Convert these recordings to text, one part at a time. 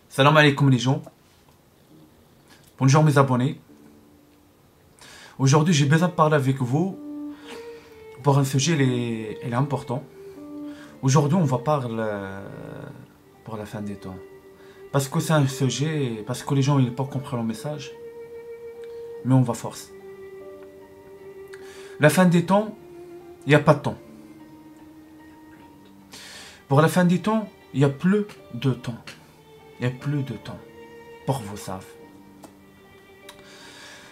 Salam alaikum les gens. Bonjour mes abonnés. Aujourd'hui j'ai besoin de parler avec vous pour un sujet il est important. Aujourd'hui on va parler pour la fin des temps. Parce que c'est un sujet, parce que les gens n'ont pas compris le message. Mais on va force. La fin des temps, il n'y a pas de temps. Pour la fin des temps, il n'y a plus de temps. Il n'y a plus de temps. Pour vous savez.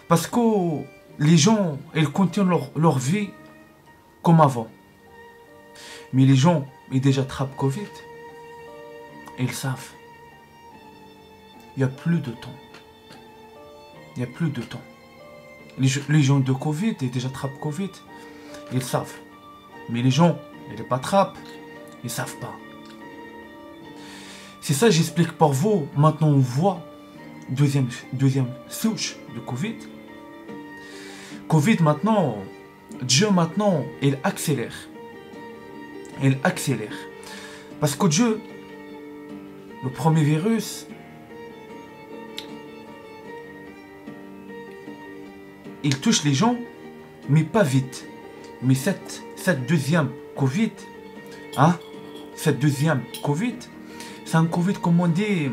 Parce que les gens, ils continuent leur vie comme avant. Mais les gens, ils déjà attrapent Covid. Ils savent. Il n'y a plus de temps. Il n'y a plus de temps. Les gens de Covid, ils déjà attrapent Covid. Ils savent. Mais les gens, ils ne pas attrapent. Ils ne savent pas. C'est ça j'explique pour vous. Maintenant on voit deuxième souche de Covid. Covid maintenant, Dieu maintenant, il accélère. Il accélère. Parce que Dieu, le premier virus, il touche les gens, mais pas vite. Mais cette deuxième Covid, cette deuxième Covid, c'est un Covid, comme on dit,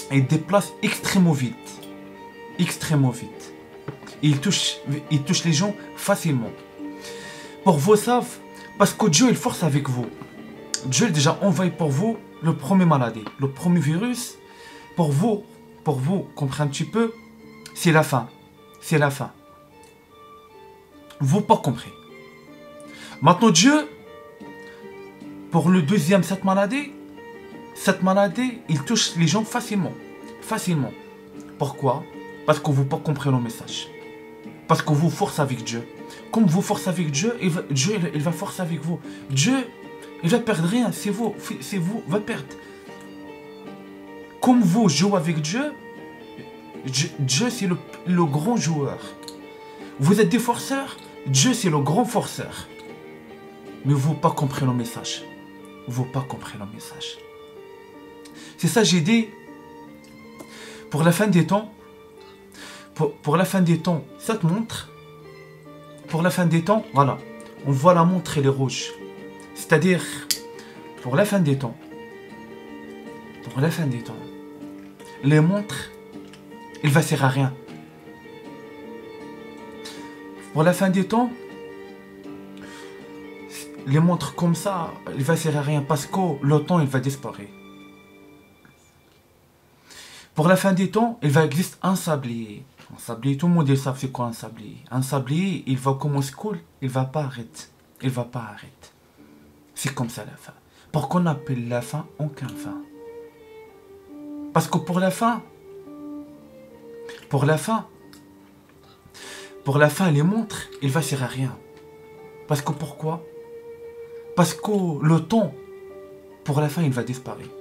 il déplace extrêmement vite. Extrêmement vite. Il touche les gens facilement. Pour vous savez, parce que Dieu il force avec vous. Dieu a déjà envoyé pour vous le premier maladie, le premier virus. Pour vous, comprenez un petit peu, c'est la fin. C'est la fin. Vous pas compris. Maintenant Dieu, pour le deuxième, cette maladie, il touche les gens facilement. Facilement. Pourquoi? Parce que vous pas compris le message. Parce que vous forcez avec Dieu. Comme vous forcez avec Dieu, Dieu va forcer avec vous. Dieu, il va perdre rien. C'est vous va perdre. Comme vous jouez avec Dieu, Dieu c'est le grand joueur. Vous êtes des forceurs, Dieu c'est le grand forceur. Mais vous pas compris le message. Vous pas compris le message. C'est ça j'ai dit. Pour la fin des temps, pour la fin des temps, cette montre, pour la fin des temps, voilà, on voit la montre elle est rouge. C'est-à-dire, pour la fin des temps, les montres, il va servir à rien. Pour la fin des temps, les montres comme ça, il va servir à rien parce que le temps il va disparaître. Pour la fin des temps, il va exister un sablier. Un sablier, tout le monde sait c'est quoi un sablier. Un sablier, il va commencer cool, il va pas arrêter. Il va pas arrêter. C'est comme ça la fin. Pourquoi on appelle la fin aucun fin? Parce que pour la fin, les montres, il va servir à rien. Parce que pourquoi? Parce que le temps, pour la fin, il va disparaître.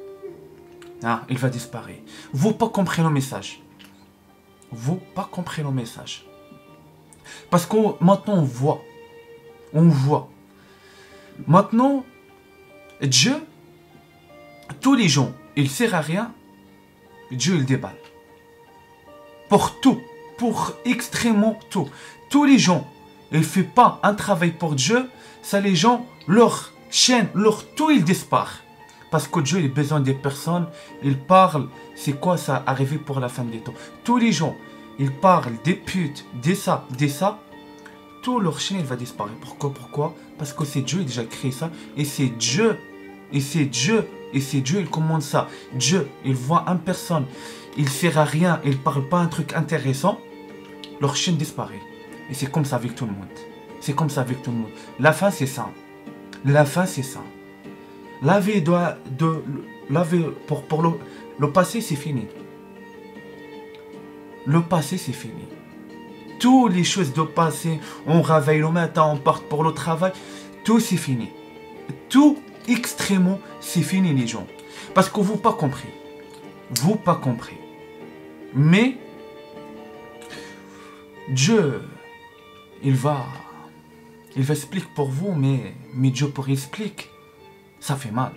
Il va disparaître. Vous pas compris le message. Vous pas compris le message. Parce que maintenant on voit. Maintenant, Dieu, tous les gens, il sert à rien. Dieu il déballe. Pour tout, pour extrêmement tout. Tous les gens, ils ne font pas un travail pour Dieu. Ça les gens, leur chaîne, leur tout, il disparaît. Parce que Dieu il a besoin des personnes, il parle, c'est quoi ça arriver pour la fin des temps. Tous les gens, ils parlent des putes, des ça, tout leur chaîne il va disparaître. Pourquoi? Parce que c'est Dieu qui a déjà créé ça, et c'est Dieu, il commande ça. Dieu, il voit une personne, il sert à rien, il parle pas un truc intéressant, leur chaîne disparaît. Et c'est comme ça avec tout le monde. La fin c'est ça. La vie pour le passé, c'est fini. Le passé, c'est fini. Toutes les choses de passé, on réveille le matin, on part pour le travail, tout c'est fini. Tout extrêmement, c'est fini les gens. Parce que vous pas compris. Mais, Dieu, il va expliquer pour vous, mais Dieu pour expliquer. Ça fait mal.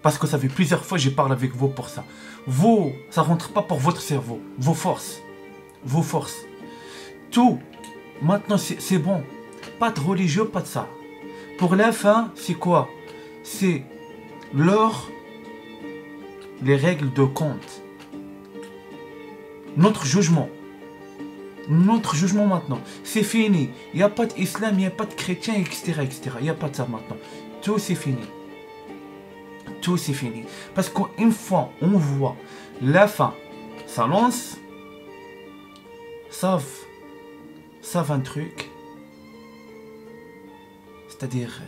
Parce que ça fait plusieurs fois que je parle avec vous pour ça. Vous, ça rentre pas pour votre cerveau. Vos forces. Vos forces. Tout. Maintenant, c'est bon. Pas de religieux, pas de ça. Pour la fin, c'est quoi? C'est l'or, les règles de compte. Notre jugement. Notre jugement maintenant. C'est fini. Il n'y a pas d'islam, il n'y a pas de chrétien, etc., etc. Il n'y a pas de ça maintenant. Tout c'est fini. Tout c'est fini. Parce qu'une fois on voit la fin, ça lance, savent un truc. C'est-à-dire,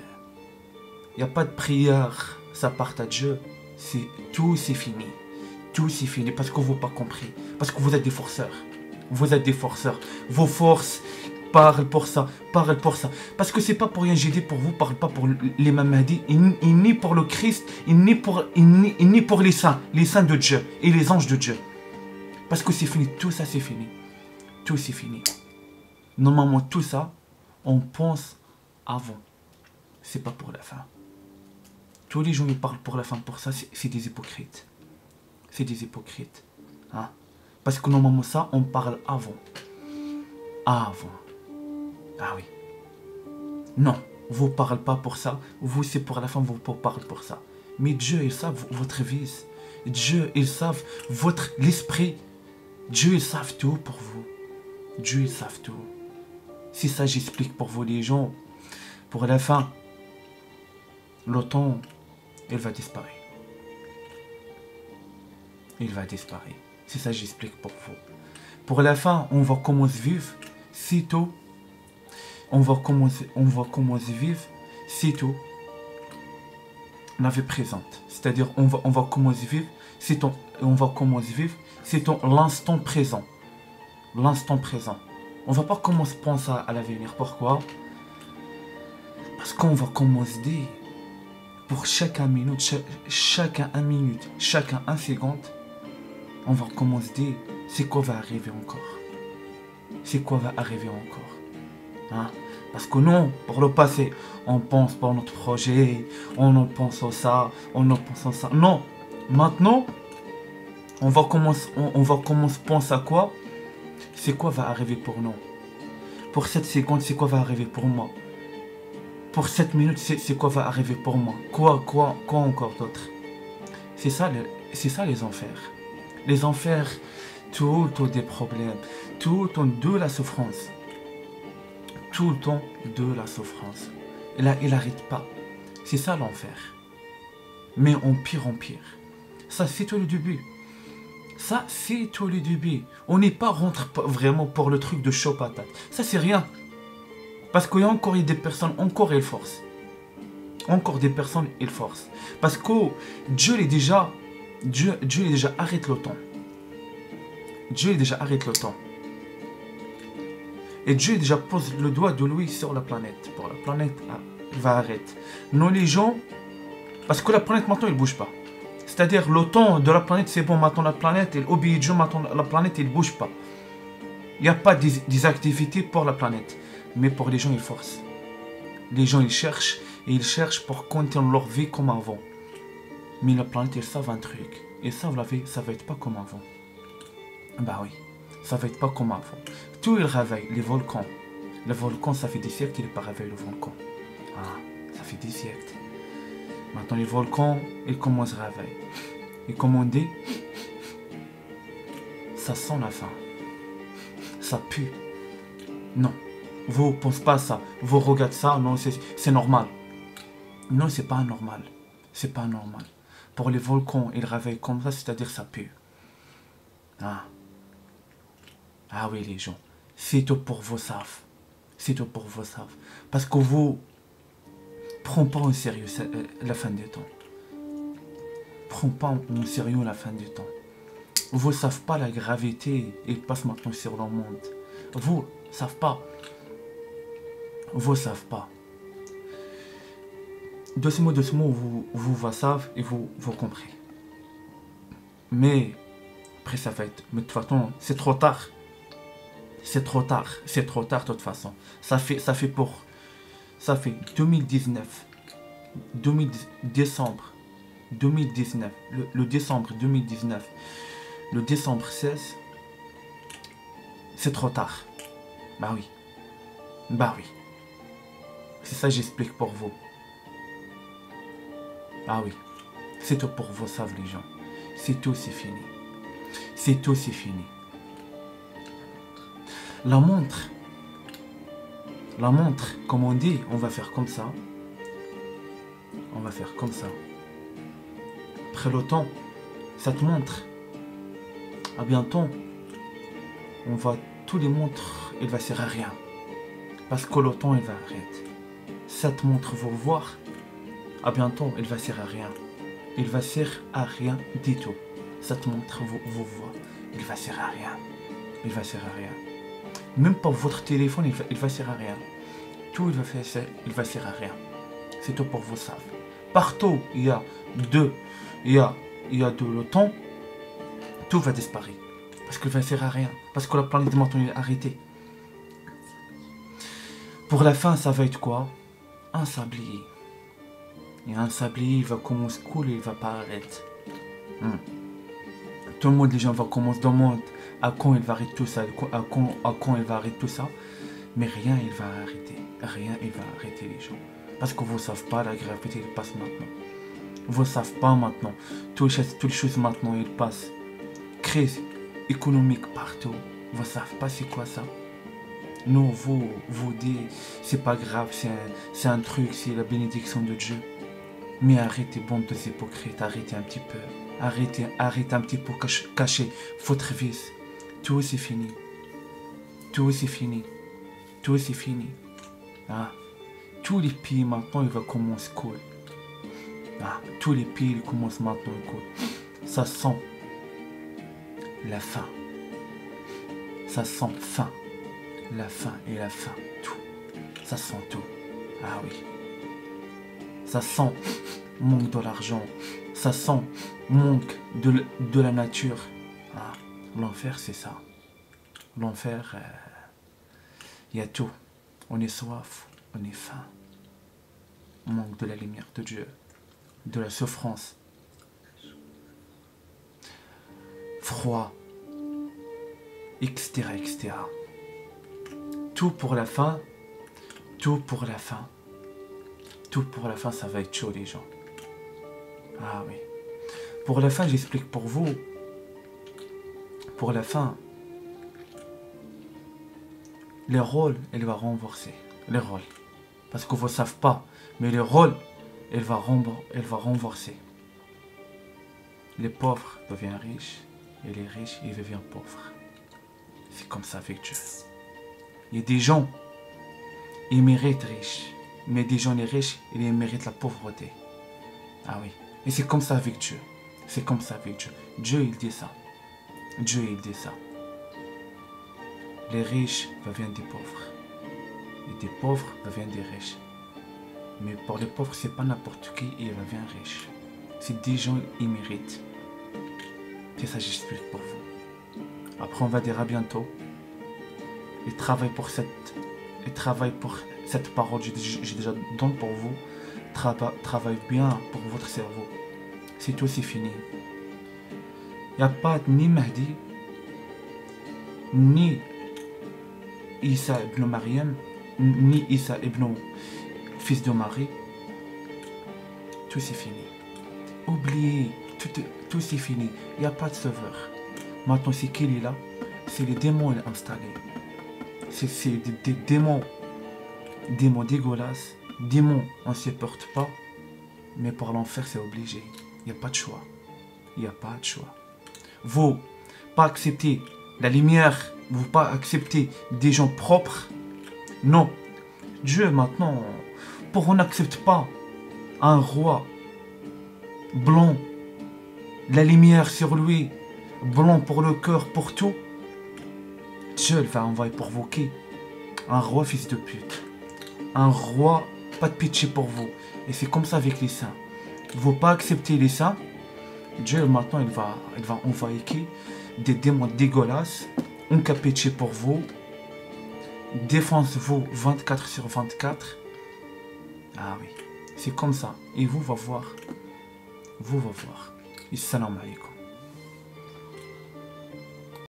il n'y a pas de prière, ça part à Dieu. Tout c'est fini. Tout c'est fini parce que vous n'avez pas compris. Parce que vous êtes des forceurs. Vous êtes des forceurs. Vos forces parlent pour ça. Parlent pour ça. Parce que c'est pas pour rien, j'ai dit pour vous, parle pas pour l'imam Mahdi, ni pour le Christ, ni pour les saints de Dieu et les anges de Dieu. Parce que c'est fini. Tout ça c'est fini. Tout c'est fini. Normalement tout ça, on pense avant. C'est pas pour la fin. Tous les gens qui parlent pour la fin, pour ça, c'est des hypocrites. C'est des hypocrites. Hein? Parce que normalement ça, on parle avant. Avant. Ah oui. Non, vous ne parlez pas pour ça. Vous, c'est pour la fin, vous parlez pour ça. Mais Dieu, il savent votre vie. Dieu, il savent l'esprit. Dieu, il savent tout pour vous. Dieu, il savent tout. Si ça, j'explique pour vous les gens. Pour la fin, le temps, il va disparaître. Il va disparaître. C'est ça, j'explique pour vous. Pour la fin, on va commencer à vivre sitôt. On va commencer à vivre sitôt la vie présente. C'est-à-dire, on va commencer à vivre c'est l'instant présent. L'instant présent. On va pas commencer à penser à l'avenir. Pourquoi? Parce qu'on va commencer pour chaque minute, chaque seconde, on va commencer c'est quoi va arriver encore. C'est quoi va arriver encore. Hein? Parce que non, pour le passé, on pense pour notre projet, on en pense à ça, Non, maintenant, on va commencer à penser à quoi? C'est quoi va arriver pour nous. Pour cette seconde, c'est quoi va arriver pour moi. Pour 7 minutes, c'est quoi va arriver pour moi. Quoi encore d'autre. C'est ça les enfers. Les enfers, tout le temps des problèmes, tout le temps de la souffrance. Tout le temps de la souffrance. Et là, il n'arrête pas. C'est ça l'enfer. Mais en pire. Ça, c'est tout le début. Ça, c'est tout le début. On n'est pas rentré vraiment pour le truc de chaud patate. Ça, c'est rien. Parce qu'il y a encore des personnes, encore ils forcent. Encore des personnes, ils forcent. Parce que Dieu est déjà arrête le temps. Dieu est déjà arrête le temps. Et Dieu déjà pose le doigt de lui sur la planète. Pour la planète, va arrêter. Nous les gens, parce que la planète maintenant, elle ne bouge pas. C'est-à-dire le temps de la planète, c'est bon, maintenant la planète, elle obéit à Dieu, maintenant la planète, elle ne bouge pas. Il n'y a pas des activités pour la planète. Mais pour les gens, ils forcent. Les gens, ils cherchent. Et ils cherchent pour continuer leur vie comme avant. Mais la planète, ils savent un truc. Ils savent la vie, ça va être pas comme avant. Bah oui, ça va être pas comme avant. Tout il réveille, les volcans. Le volcan, ça fait des siècles qu'il n'est pas réveillé, le volcan. Ah, ça fait des siècles. Maintenant, les volcans, ils commencent à réveiller. Et comme on dit, ça sent la fin. Ça pue. Non, vous ne pensez pas à ça. Vous regardez ça, non, c'est normal. Non, c'est pas normal. C'est pas normal. Pour les volcans, ils réveillent comme ça, c'est-à-dire ça pue. Ah oui, les gens. C'est tout pour vos savent. C'est tout pour vos savent. Parce que vous prends pas au sérieux la fin du temps. Prends pas au sérieux la fin du temps. Vous ne savez pas la gravité qui passe maintenant sur le monde. Vous ne savez pas. Vous ne savez pas. Doucement, vous savez et vous comprenez. Mais, après ça va être... Mais de toute façon, c'est trop tard. C'est trop tard de toute façon. Ça fait 2019. Décembre 2019, le décembre 2019, le décembre 16, c'est trop tard. Bah oui. Bah oui. C'est ça que j'explique pour vous. Ah oui. C'est tout pour vous, savent les gens. C'est tout, c'est fini. C'est tout, c'est fini. La montre, comme on dit, on va faire comme ça. On va faire comme ça. Après le temps, cette montre, à bientôt, on va, tous les montres, il va servir à rien. Parce que le temps, il va arrêter. Cette montre, vous voir, à bientôt, il va servir à rien. Il va servir à rien du tout. Cette montre, vous voir, il va servir à rien. Il va servir à rien. Même pas votre téléphone, il va servir à rien. Tout, il va servir à rien. C'est tout pour vous savez. Partout, il y a de le temps, tout va disparaître. Parce qu'il va servir à rien. Parce que la planète maintenant est arrêtée. Pour la fin, ça va être quoi? Un sablier. Et un sablier, il va commencer cool et il va pas arrêter. Tout le monde, les gens vont commencer à demander à quand il va arrêter tout ça, à quand il va arrêter tout ça. Mais rien, il va arrêter. Rien, il va arrêter les gens. Parce que vous ne savez pas, la gravité, il passe maintenant. Vous ne savez pas maintenant. Toutes les choses maintenant, il passe. Crise économique partout. Vous ne savez pas c'est quoi ça. Non, vous dites, c'est pas grave, c'est un truc, c'est la bénédiction de Dieu. Mais arrêtez, bande de hypocrites, arrêtez un petit peu. Arrêtez un petit peu, cachez votre vice. Tout c'est fini. Tout c'est fini. Tout c'est fini. Ah. Tous les pays maintenant, ils vont commencer cool. Ah. Tous les pays, ils commencent maintenant cool. Ça sent la fin. Ça sent fin. La fin et la fin. Tout. Ça sent tout. Ah oui. Ça sent manque de l'argent. Ça sent manque de la nature. Ah. L'enfer, c'est ça. L'enfer, il y a tout. On est soif, on est faim. On manque de la lumière de Dieu, de la souffrance. Froid, etc., etc. Tout pour la fin, tout pour la fin. Tout pour la fin, ça va être chaud, les gens. Ah oui. Pour la fin, j'explique pour vous. Pour la fin, les rôles, elle va renverser. Les rôles. Parce que vous ne savez pas. Mais les rôles, elle va renverser. Les pauvres deviennent riches. Et les riches, ils deviennent pauvres. C'est comme ça avec Dieu. Il y a des gens, ils méritent riches. Mais des gens les riches, ils méritent la pauvreté. Ah oui. Et c'est comme ça avec Dieu. C'est comme ça avec Dieu. Dieu, il dit ça. Dieu, il dit ça. Les riches deviennent des pauvres. Et des pauvres deviennent des riches. Mais pour les pauvres, c'est pas n'importe qui il devient riche. C'est des gens ils méritent. C'est ça que j'explique pour vous. Après, on va dire à bientôt. Et travaille pour cette parole. J'ai déjà donné pour vous. Travaille bien pour votre cerveau. C'est tout, c'est fini. Il n'y a pas ni Mahdi, ni Isa ibn Maryam, ni Isa ibn fils de Marie. Tout c'est fini. Oubliez, tout c'est fini. Il n'y a pas de sauveur. Maintenant, c'est qui est là? C'est les démons installés. C'est des démons. Démons dégueulasses. Démons, on ne se porte pas. Mais pour l'enfer, c'est obligé. Il n'y a pas de choix. Il n'y a pas de choix. Vous, pas accepter la lumière, vous pas accepter des gens propres. Non. Dieu, maintenant, pour on n'accepte pas un roi blanc, la lumière sur lui, blanc pour le cœur, pour tout, Dieu va envoyer provoquer un roi fils de pute. Un roi, pas de pitié pour vous. Et c'est comme ça avec les saints. Vous pas accepter les saints, Dieu maintenant il va envoyer des démons dégueulasses, un pitié pour vous, défense-vous 24/24. Ah oui, c'est comme ça. Et vous va voir, vous va voir. Salam alaikum.